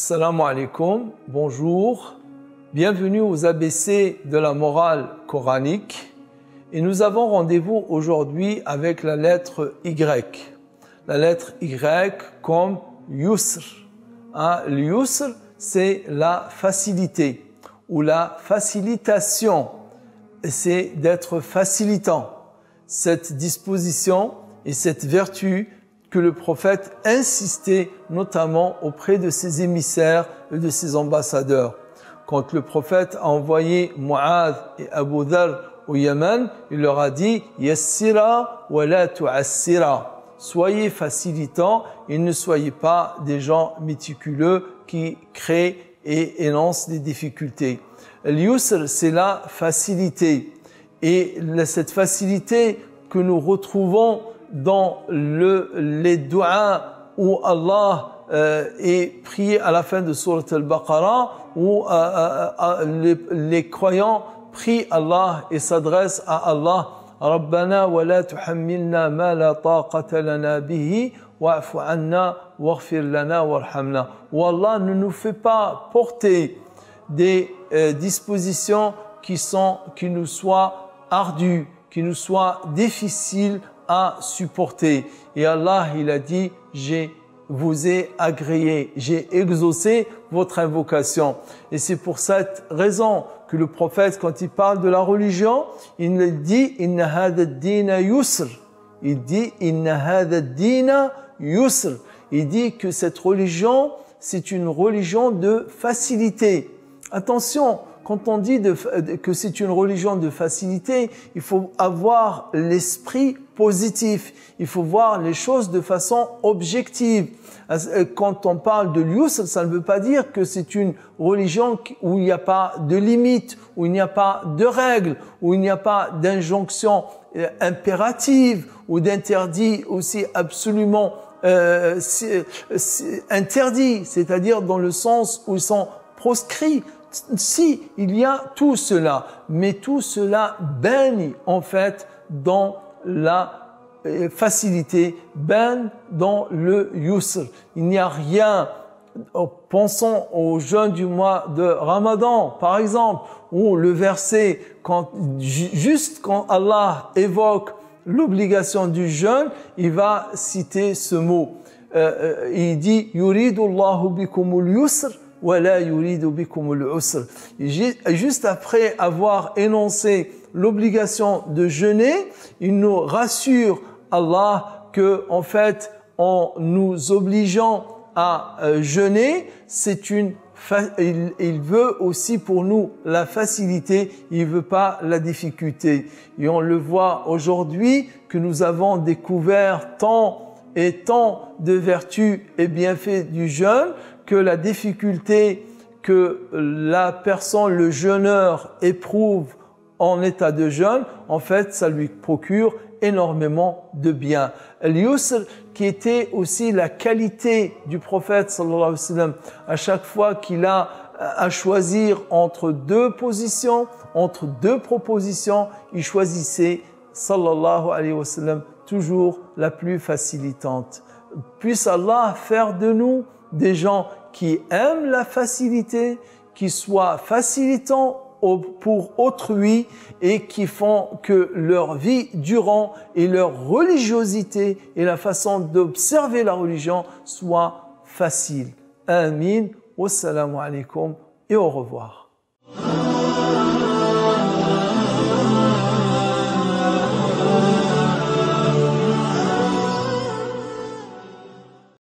Assalamu alaikum, bonjour, bienvenue aux ABC de la morale coranique et nous avons rendez-vous aujourd'hui avec la lettre Y. La lettre Y comme Yusr. Le Yusr, c'est la facilité ou la facilitation, c'est d'être facilitant. Cette disposition et cette vertu que le prophète insistait notamment auprès de ses émissaires et de ses ambassadeurs. Quand le prophète a envoyé Mu'adh et Abu Dharr au Yémen, il leur a dit « Yassira wa la tu'assira » Soyez facilitants et ne soyez pas des gens méticuleux qui créent et énoncent des difficultés. L'Yusr, c'est la facilité. Et cette facilité que nous retrouvons dans les du'as où Allah est prié à la fin de Sourate Al-Baqarah, où les croyants prient Allah et s'adressent à Allah. Rabbana wa la tuhammilna ma la taqata lana bihi wa'fu anna waghfir lana warhamna. Où Allah ne nous fait pas porter des dispositions qui nous soient ardues, qui nous soient difficiles à supporter. Et Allah, il a dit, vous ai agréé, j'ai exaucé votre invocation. Et c'est pour cette raison que le prophète, quand il parle de la religion, il dit, Inna hadha ad-dina yusr. Il dit, Inna hadha ad-dina yusr. Il dit que cette religion, c'est une religion de facilité. Attention, quand on dit que c'est une religion de facilité, il faut avoir l'esprit positif. Il faut voir les choses de façon objective. Quand on parle de l'Yusr, ça ne veut pas dire que c'est une religion où il n'y a pas de limites, où il n'y a pas de règles, où il n'y a pas d'injonction impérative ou d'interdit aussi absolument interdit, c'est-à-dire dans le sens où ils sont proscrits. Si, il y a tout cela, mais tout cela baigne en fait dans la facilité, baigne dans le yusr. Il n'y a rien, pensons au jeûne du mois de Ramadan par exemple, où le verset, juste quand Allah évoque l'obligation du jeûne, il va citer ce mot. Il dit « Yuridu Allahu bikumul yusr » Juste après avoir énoncé l'obligation de jeûner, il nous rassure Allah que en fait en nous obligeant à jeûner, il veut aussi pour nous la facilité, il veut pas la difficulté. Et on le voit aujourd'hui que nous avons découvert tant et tant de vertus et bienfaits du jeûne, que la difficulté que la personne, le jeûneur, éprouve en état de jeûne, en fait, ça lui procure énormément de bien. Al-Yusr, qui était aussi la qualité du prophète, sallallahu alayhi wa sallam, à chaque fois qu'il a à choisir entre deux positions, entre deux propositions, il choisissait, sallallahu alayhi wa sallam, toujours la plus facilitante. Puisse Allah faire de nous des gens qui aiment la facilité, qui soient facilitants pour autrui et qui font que leur vie durant et leur religiosité et la façon d'observer la religion soit facile. Amin. Wassalamu alaikum et au revoir.